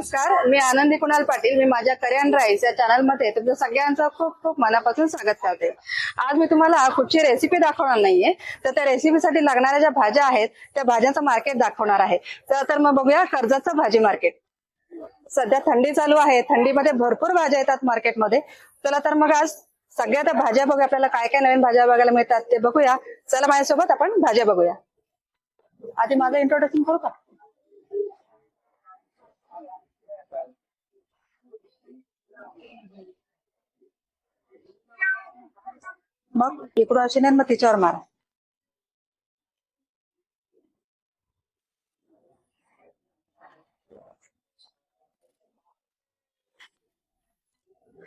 नमस्कार, मी आनंदी कुणाल पाटील. मी माझ्या करिअर राईस या चॅनल मध्ये तुमचं सगळ्यांचं खूप खूप मनापासून स्वागत करते. आज मी तुम्हाला कुठची रेसिपी दाखवणार नाहीये, तर त्या रेसिपीसाठी लागणाऱ्या ज्या भाज्या आहेत त्या भाज्यांचं मार्केट दाखवणार आहे. तर मग बघूया कर्जतचं भाजी मार्केट. सध्या थंडी चालू आहे, थंडीमध्ये भरपूर भाज्या येतात मार्केटमध्ये. चला तर मग आज सगळ्या त्या भाज्या बघूया, आपल्याला काय काय नवीन भाज्या बघायला मिळतात ते बघूया. चला माझ्यासोबत आपण भाज्या बघूया. आधी माझं इंट्रोडक्शन करू का? मग इकडून अशी नाही, मग तिच्यावर मारा.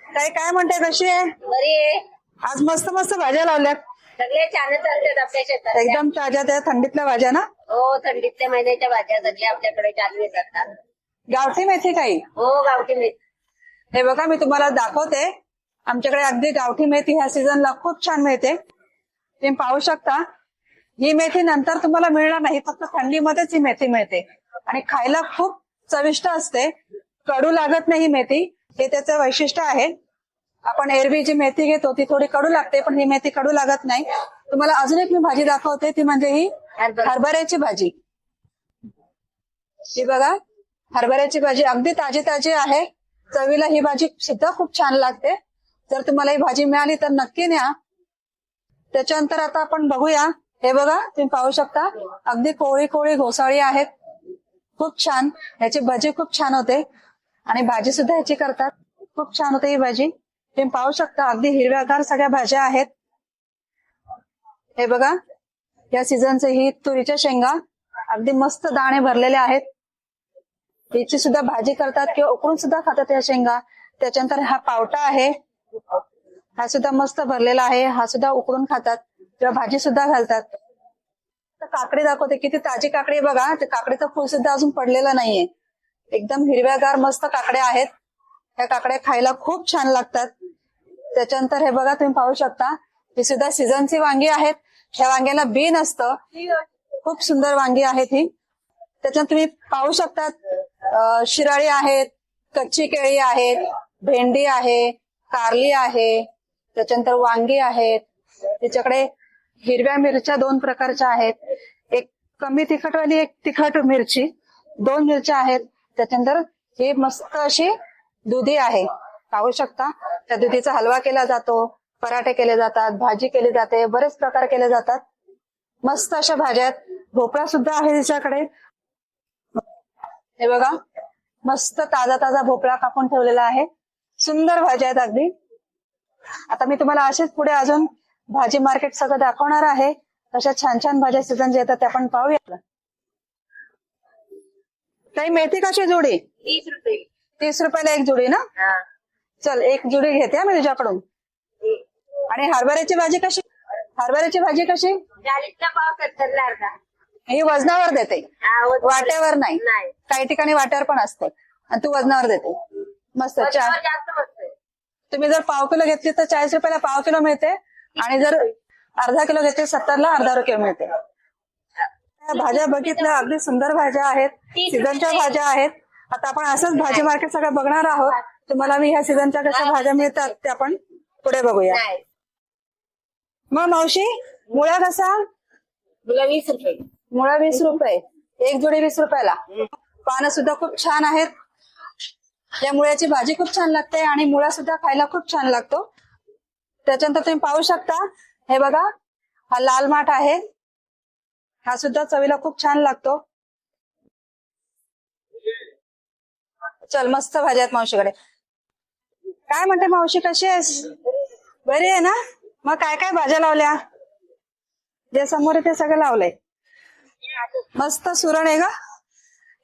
ताई काय म्हणते, कशी आहे? बरी आहे. आज मस्त मस्त भाज्या लावल्यात, सगळे छान चालतात आपल्या शेतात. एकदम ताज्या त्या थंडीतल्या भाज्या ना. हो, थंडीतल्या महिन्याच्या भाज्या सगळ्या आपल्याकडे चालू येतात. गावठी मेथी काही. हो, गावठी मेथी. हे बघा, मी तुम्हाला दाखवते. आमच्याकडे अगदी गावठी मेथी ह्या सीझनला खूप छान मिळते. तुम्ही पाहू शकता. ही मेथी नंतर तुम्हाला मिळणार नाही, फक्त थंडीमध्येच ही मेथी मिळते आणि खायला खूप चविष्ट असते. कडू लागत नाही ही मेथी, हे त्याचं वैशिष्ट्य आहे. आपण एरवी जी मेथी घेतो ती थोडी कडू लागते, पण ही मेथी कडू लागत नाही. तुम्हाला अजून एक मी भाजी दाखवते, ती म्हणजे ही हरभऱ्याची भाजी. ही बघा, हरभऱ्याची भाजी अगदी ताजी ताजी आहे. चवीला ही भाजी सुद्धा खूप छान लागते. जर तुम्हाला ही भाजी मिळाली तर नक्की न्या. त्याच्यानंतर आता आपण बघूया. हे बघा, तुम्ही पाहू शकता, अगदी कोळी कोळी घोसाळी आहेत, खूप छान. ह्याची भाजी खूप छान होते आणि भाजी सुद्धा ह्याची करतात, खूप छान होते ही भाजी. तुम्ही पाहू शकता, अगदी हिरव्यागार सगळ्या भाज्या आहेत. हे बघा, या सीझनचे ही तुरीच्या शेंगा अगदी मस्त दाणे भरलेले आहेत. याची सुद्धा भाजी करतात किंवा उकडून सुद्धा खातात या शेंगा. त्याच्यानंतर हा पावटा आहे, हा सुद्धा मस्त भरलेला आहे, हा सुद्धा उकडून खातात किंवा भाजी सुद्धा घालतात. काकडी दाखवते, किती ताजी काकडी बघा. ते काकडीचं फूल सुद्धा अजून पडलेलं नाहीये. एकदम हिरव्यागार मस्त काकड्या आहेत. या काकड्या खायला खूप छान लागतात. त्याच्यानंतर हे बघा, तुम्ही पाहू शकता, ही सुद्धा सीझनची वांगी आहेत. ह्या वांग्याला बी नसतं, खूप सुंदर वांगी आहेत ही. त्याच्यानंतर तुम्ही पाहू शकता, शिराळी आहेत, कच्ची केळी आहेत, भेंडी आहे, कारली आहे, त्याच्यानंतर वांगी आहेत. त्याच्याकडे हिरव्या मिरच्या 2 प्रकारच्या आहेत, एक कमी तिखटवाली, एक तिखट मिरची, 2 मिरच्या आहेत. त्याच्यानंतर ही मस्त अशी दुधी आहे, पाहू शकता. त्या दुधीचा हलवा केला जातो, पराठे केले जातात, भाजी केली जाते, बरेच प्रकार केले जातात. मस्त अशा भाज्या आहेत. भोपळा सुद्धा आहे तिच्याकडे. हे बघा, मस्त ताजा ताजा भोपळा कापून ठेवलेला आहे. सुंदर भाज्या आहेत अगदी. आता मी तुम्हाला असेच पुढे अजून भाजी मार्केट सगळं दाखवणार आहे. अशा छान छान भाज्या सीझन जे येतात ते आपण पाहूया. काही मेथी कशी जोडी? 30 रुपये. 30 रुपयाला एक जोडी ना. चल, एक जोडी घेते मी तुझ्याकडून. आणि हरभऱ्याची भाजी कशी? हरभऱ्याची भाजी कशी? 40चा पाव, 70ला अर्धा. ही वजनावर देते, वाट्यावर नाही. नाही, काही ठिकाणी वाट्यावर पण असते आणि तू वजनावर देते. मस्त. वजनावर जास्त बसतंय. तुम्ही जर पाव किलो घेतली तर 40 रुपयाला पाव किलो मिळते आणि जर अर्धा किलो घेतली 70ला अर्धा किलो मिळते. भाज्या बघितल्या, अगदी सुंदर भाज्या आहेत, सीझनच्या भाज्या आहेत. आता आपण असंच भाजी मार्केट सगळं बघणार आहोत. तुम्हाला मी ह्या सीझनच्या कशा भाज्या मिळतात ते आपण पुढे बघूया. मग मावशी, मुळा कसा? मुला 20 रुपये. मुळा 20 रुपये, एक जोडी 20 रुपयाला. पानं सुद्धा खूप छान आहेत. या मुळ्याची भाजी खूप छान लागते आणि मुळा सुद्धा खायला खूप छान लागतो. त्याच्यानंतर तुम्ही पाहू शकता, हे बघा, हा लाल माठ आहे, हा सुद्धा चवीला खूप छान लागतो. चल, मस्त भाज्या आहेत मावशीकडे. काय म्हणते मावशी, कशी आहेस? बरी आहे ना. मग काय काय भाज्या लावल्या? जे समोर आहे ते सगळं लावलंय. मस्त सुरण आहे का?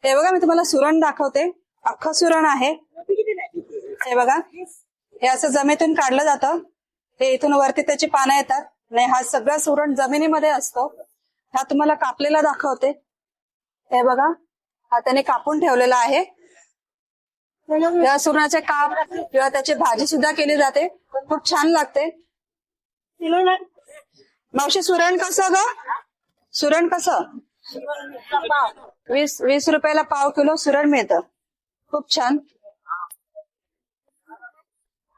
हे बघा, मी तुम्हाला सुरण दाखवते. अख्खं सुरण आहे. हे बघा, हे असं जमिनीतून काढलं जातं. हे इथून वरती त्याची पानं येतात. नाही, हा सगळा सुरण जमिनीमध्ये असतो. हा तुम्हाला कापलेला दाखवते. हे बघा, हा त्याने कापून ठेवलेला आहे. या सुरणाचे काप किंवा त्याची भाजी सुद्धा केली जाते, खूप छान लागते. मावशी, सुरण कसं ग? सुरण कसं? 20 रुपयाला पाव किलो सुरण मिळतं. खूप छान.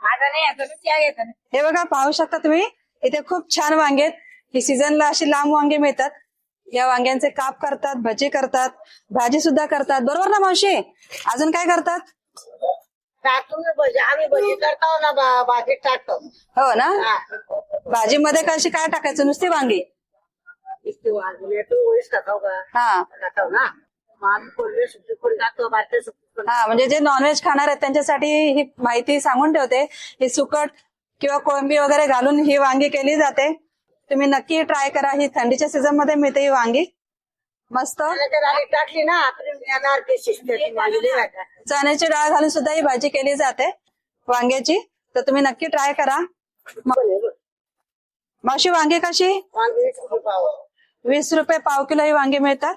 माझा नाही आता त्या घेतात. हे बघा पाहू शकता तुम्ही, इथे खूप छान वांगे आहेत. ही सीझनला अशी लांब वांगे मिळतात. या वांग्यांचे काप करतात, भजी करतात, भाजी सुद्धा करतात, बरोबर ना मावशी? अजून काय करतात? टाकून भजी आम्ही भजी करतो ना भाजीत टाकतो. हो ना. हा. भाजीमध्ये कशी काय टाकायचं? नुसती वांगी? इतकी वाजली तू वळीच टाकाव का? हा टाकाव ना. मग आम्ही कोल्हे सुट्टी कोणी टाकतो बारते सुट्टी कोणी. हा, म्हणजे जे नॉनव्हेज खाणार आहेत त्यांच्यासाठी ही माहिती सांगून ठेवते. ही सुकट किंवा कोळंबी वगैरे घालून ही वांगी केली जाते. तुम्ही नक्की ट्राय करा. ही थंडीच्या सीझन मध्ये मिळते ही वांगी. मस्त त्याच्यात आधी टाकली ना तरी येणार ते शिजते वांगी नाही वाटत. चण्याची डाळ घालून सुद्धा ही भाजी केली जाते वांग्याची. तर तुम्ही नक्की ट्राय करा. मावशी वांगी कशी? वांगी 20 रुपये पाव. 20 रुपये पाव किलो ही वांगी मिळतात.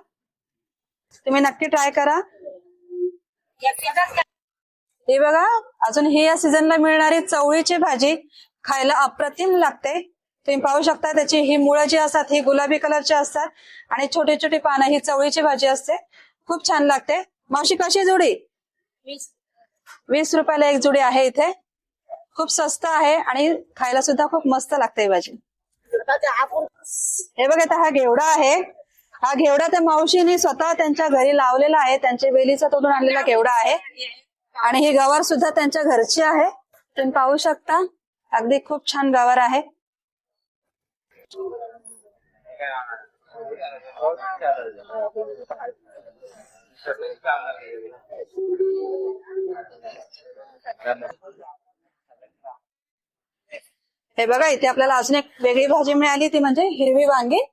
तुम्ही नक्की ट्राय करा. हे बघा, अजून ही या सीझनला मिळणारी चवळीची भाजी खायला अप्रतिम लागते. तुम्ही पाहू शकता त्याची ही मुळं जी असतात ही गुलाबी कलरची असतात आणि छोटी छोटी पानं. ही चवळीची भाजी असते, खूप छान लागते. मावशी कशी जुडी? 20 रुपयाला एक जुडी आहे इथे. खूप स्वस्त आहे आणि खायला सुद्धा खूप मस्त लागते ही भाजी. हे बघा, आता हा घेवडा आहे. हा घेवडा त्या मावशीने स्वतः त्यांच्या घरी लावलेला आहे. त्यांच्या वेलीचा तोडून आणलेला घेवडा आहे आणि ही गवार सुद्धा त्यांच्या घरची आहे. तुम्ही पाहू शकता, अगदी खूप छान गवार आहे. हे बघा, इथे आपल्याला अजून एक वेगळी भाजी मिळाली, ती म्हणजे हिरवी वांगी.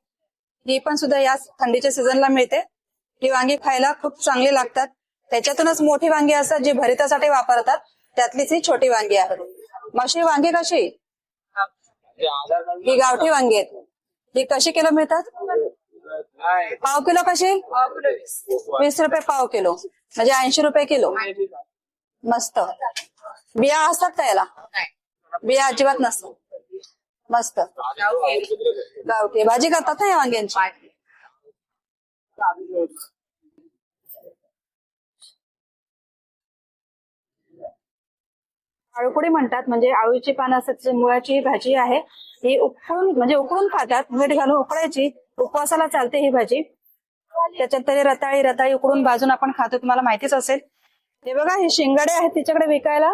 ही पण सुद्धा या थंडीच्या सीझनला मिळते. ही वांगी खायला खूप चांगली लागतात. त्याच्यातूनच मोठी वांगी असतात जी भरितासाठी वापरतात, त्यातलीच ही छोटी वांगी आहे. मावशी वांगी कशी? ही गावठी वांगी आहेत. ही कशी किलो मिळतात? पाव किलो कशी? 20 रुपये पाव किलो, म्हणजे 80 रुपये किलो. मस्त. बिया असतात का याला? बिया अजिबात नसतात. मस्त गावठी भाजी करतात ना या वांग्यांची. आळूकुडी म्हणतात, म्हणजे आळूची पानं असतात, मुळाची भाजी आहे. ही उकळून म्हणजे उकळून खातात, मीठ घालून उकळायची. उपवासाला चालते ही भाजी. त्याच्यात तरी रताळी उकळून भाजून आपण खातो, तुम्हाला माहितीच असेल. हे बघा, हे शिंगाडे आहेत तिच्याकडे विकायला.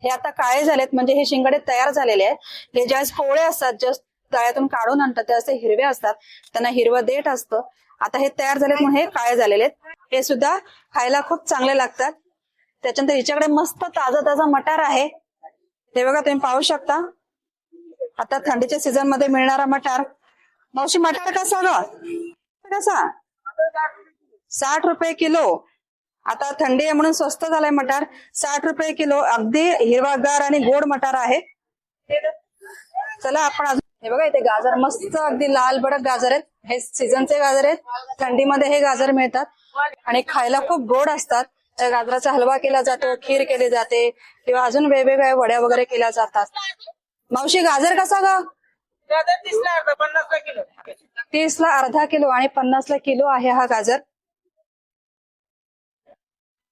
हे आता काळे झालेत, म्हणजे हे शिंगाडे तयार झालेले आहेत. हे ज्यावेळेस कोवळे असतात, जस्ट तळ्यातून काढून आणतात, ते असे हिरवे असतात, त्यांना हिरवं देठ असतं. आता हे तयार झालेत म्हणून हे काळे झालेले आहेत. हे सुद्धा खायला खूप चांगले लागतात. त्याच्यानंतर हिच्याकडे मस्त ताजा मटार आहे. हे बघा, तुम्ही पाहू शकता, आता थंडीच्या सीझन मध्ये मिळणारा मटार. मावशी मटार कसा ग? कसा? 60 रुपये किलो. आता थंडी आहे म्हणून स्वस्त झालाय मटार. 60 रुपये किलो. अगदी हिरवागार आणि गोड मटार आहे. चला आपण अजून. हे बघा, इथे गाजर मस्त अगदी लाल भडक गाजर आहेत. हे सीझनचे गाजर आहेत. थंडीमध्ये हे गाजर मिळतात आणि खायला खूप गोड असतात. त्या गाजराचा हलवा केला जातो, खीर केली जाते किंवा अजून वेगवेगळ्या वड्या वगैरे केल्या जातात. मावशी गाजर कसा ग? 30 ला अर्धा 50 ला किलो. 30 ला अर्धा किलो आणि 50 ला किलो आहे हा गाजर.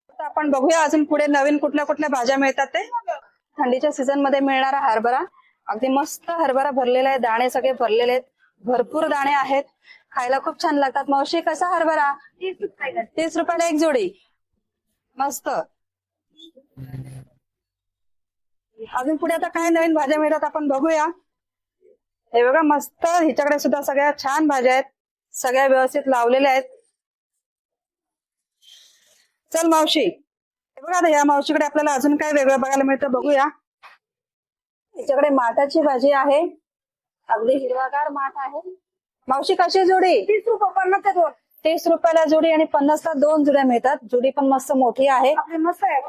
आता आपण बघूया अजून पुढे नवीन कुठल्या कुठल्या भाज्या मिळतात ते. थंडीच्या सीझन मध्ये मिळणारा हरभरा. अगदी मस्त हरभरा भरलेला आहे, दाणे सगळे भरलेले आहेत, भरपूर दाणे आहेत, खायला खूप छान लागतात. मावशी कसा हरभरा? 30 रुपयाला एक जोडी. मस्त. अजून पुढे आता काय नवीन भाज्या मिळतात आपण बघूया. हे बघा, मस्त हिच्याकडे सुद्धा सगळ्या छान भाज्या आहेत, सगळ्या व्यवस्थित लावलेल्या आहेत. चल मावशी, हे बघा, या मावशीकडे आपल्याला अजून काय वेगळं बघायला मिळतं बघूया. हिच्याकडे माठाची भाजी आहे, अगदी हिरवागार माठ आहे. मावशी कशी जोडी? 30 रुपये 50 ला दोन. 30 रुपयाला जोडी आणि 50 ला 2 जुड्या मिळतात. जुडी पण मस्त मोठी आहे, मस्त आहे.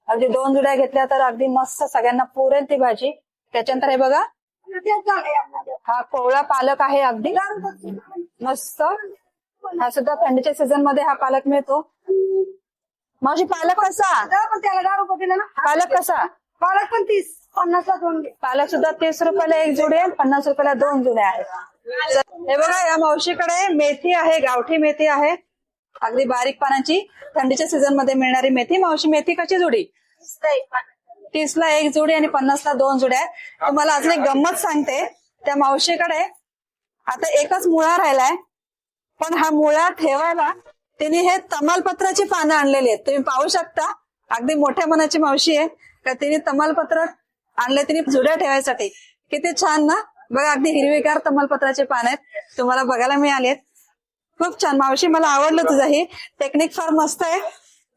अगदी 2 जुड्या घेतल्या तर अगदी मस्त सगळ्यांना पुरेल ती भाजी. त्याच्यानंतर हे बघा, हा कोवळा पालक आहे, अगदी मस्त. हा सुद्धा थंडीच्या सीझन मध्ये हा पालक मिळतो. मावशी पालक कसा? पण त्याला 10 रुपये दिले ना. पालक कसा? पालक पण 30, 50 ला दोन. पालक सुद्धा 30 रुपयाला एक जुडी आहे, 50 रुपयाला 2 जुड्या आहेत. हे बघा, या मावशीकडे मेथी आहे, गावठी मेथी आहे. अगदी बारीक पानाची थंडीच्या सीझन मध्ये मिळणारी मेथी. मावशी मेथी कशी जोडी? 30ला 1 जोडी आणि 50ला 2 जोड्या आहेत. तुम्हाला अजून एक गंमत सांगते. त्या मावशीकडे आता एकच मुळा राहिलाय, पण हा मुळा ठेवायला तिने हे तमालपत्राची पानं आणलेली आहेत. तुम्ही पाहू शकता, अगदी मोठ्या मनाची मावशी आहे का तिने तमालपत्र आणले तिने जुड्या ठेवायसाठी. किती छान ना, बघा अगदी हिरवीगार तमालपत्राचे पान आहेत, तुम्हाला बघायला मिळालेत. खूप छान मावशी, मला आवडलं तुझं ही टेक्निक, फार मस्त आहे.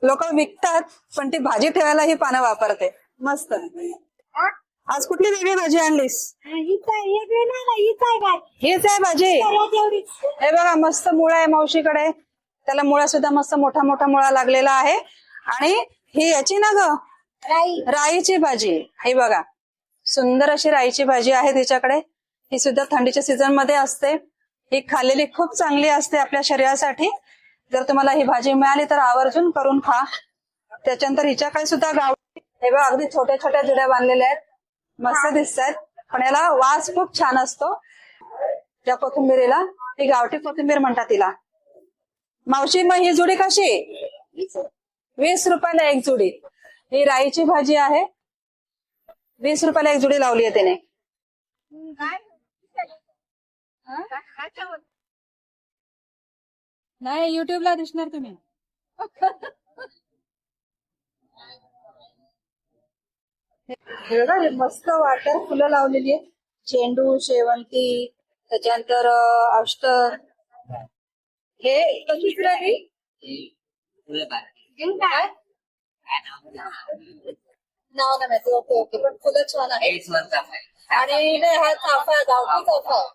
लोक विकतात पण ती भाजी ठेवायला ही पानं वापरते. मस्त. आज कुठली वेगळी भाजी आणलीस? हीच आहे भाजी. हे बघा मस्त मुळा आहे मावशीकडे, त्याला मुळा सुद्धा मस्त मोठा मोठा मुळा लागलेला आहे. आणि ही याची ना ग राईची भाजी. हे बघा सुंदर अशी राईची भाजी आहे तिच्याकडे. ही सुद्धा थंडीच्या सीझन मध्ये असते. ही खाल्लेली खूप चांगली असते आपल्या शरीरासाठी. जर तुम्हाला ही भाजी मिळाली तर आवर्जून करून खा. त्याच्यानंतर हिच्याकडे सुद्धा गावठी, हे बघा अगदी छोट्या छोट्या जुड्या बांधलेल्या आहेत, मस्त दिसत आहेत, पण याला वास खूप छान असतो. त्या कोथिंबीरीला ती गावठी कोथिंबीर म्हणतात तिला. मावशी मग ही जुडी कशी? 20 रुपयाला 1 जुडी. ही राईची भाजी आहे, 20 रुपयाला 1 जुडी लावली आहे तिने. नाही युट्यूबला दिसणार तुम्ही. हे बघा मस्त वॉटर फुलं लावलेली आहेत, चेंडू, शेवंती, त्याच्यानंतर अष्टर. हे कशी फुलं आहे? नाव नाही माहिती. ओके ओके, पण फुलं छान आहे. आणि नाही हा चाफा आहे, गावठी चाफा आहे.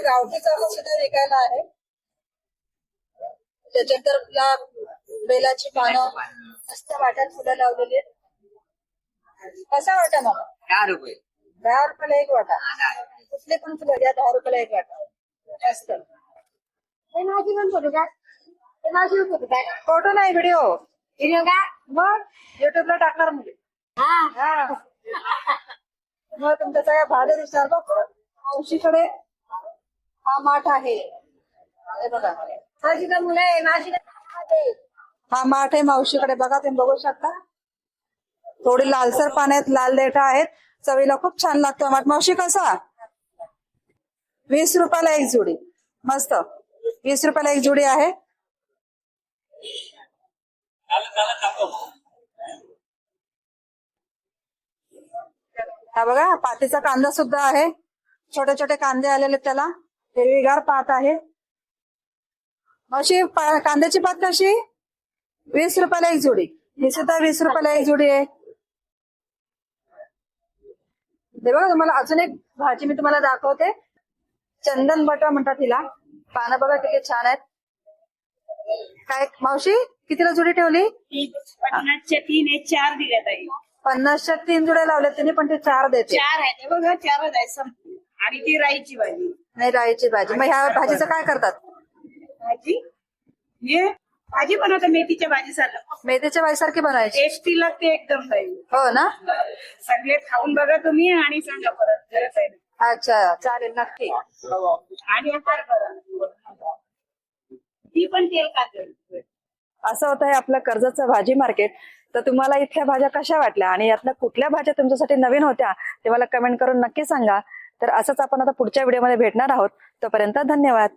गावठी चाफा सुद्धा विकायला आहे. त्याच्यानंतर गुलाब, बेलाची पानं, मस्त वाट्यात फुलं लावलेली आहेत. कसा वाटा मग? 10 रुपये. 10 रुपयाला 1 वाटा. कुठले पण फुलं घ्या, 10 रुपयाला 1 वाटा. मस्त. फोटो नाही, व्हिडिओ. मग युट्यूबला टाकणार मुली. मग तुमच्या सगळ्या भाज्या दिसणार. बघ मावशीकडे हा माठ आहे, हे बघा हा माठ आहे मावशीकडे. बघा तुम्ही बघू शकता, थोडी लालसर पानं आहेत, लाल देठ आहेत, चवीला खूप छान लागतो माठ. मावशी कसा? 20 रुपयाला 1 जोडी. मस्त, 20 रुपयाला 1 जोडी आहे. हा बघा पातीचा कांदा सुद्धा आहे, छोटे छोटे कांदे आलेले त्याला, हिरवीगार पात आहे. अशी कांद्याची पात कशी? 20 रुपयाला 1 जोडी. ही सुद्धा 20 रुपयाला 1 जोडी आहे. हे बघा तुम्हाला अजून एक भाजी मी तुम्हाला दाखवते, चंदन बटा म्हणतात तिला. पानं बघा किती छान आहेत. काय मावशी कितीला जोडी ठेवली? 50च्या 3 आहे, 4 दिल्या ताई. 50च्या 3 जोड्या लावल्या तिने, पण ते 4 देते. 4 आहे बघा, 4च आहे संपली. आणि ती राईची भाजी. नाही राईची भाजी. मग ह्या भाजीचं काय करतात? भाजी हे भाजी बनवतात मेथीच्या भाजीसारखं. मेथीच्या भाजीसारखी बनायची. टेस्टी लागते एकदम ताई. हो ना? सगळे खाऊन बघा तुम्ही आणि सांगा परत. अच्छा चालेल, नक्की. आणि आता करा. ती पण तेल खाते. असं होतं हे आपलं कर्जतचं भाजी मार्केट. तर तुम्हाला इथल्या भाज्या कशा वाटल्या आणि यातल्या कुठल्या भाज्या तुमच्यासाठी नवीन होत्या ते मला कमेंट करून नक्की सांगा. तर असंच आपण आता पुढच्या व्हिडिओमध्ये भेटणार आहोत. तोपर्यंत धन्यवाद.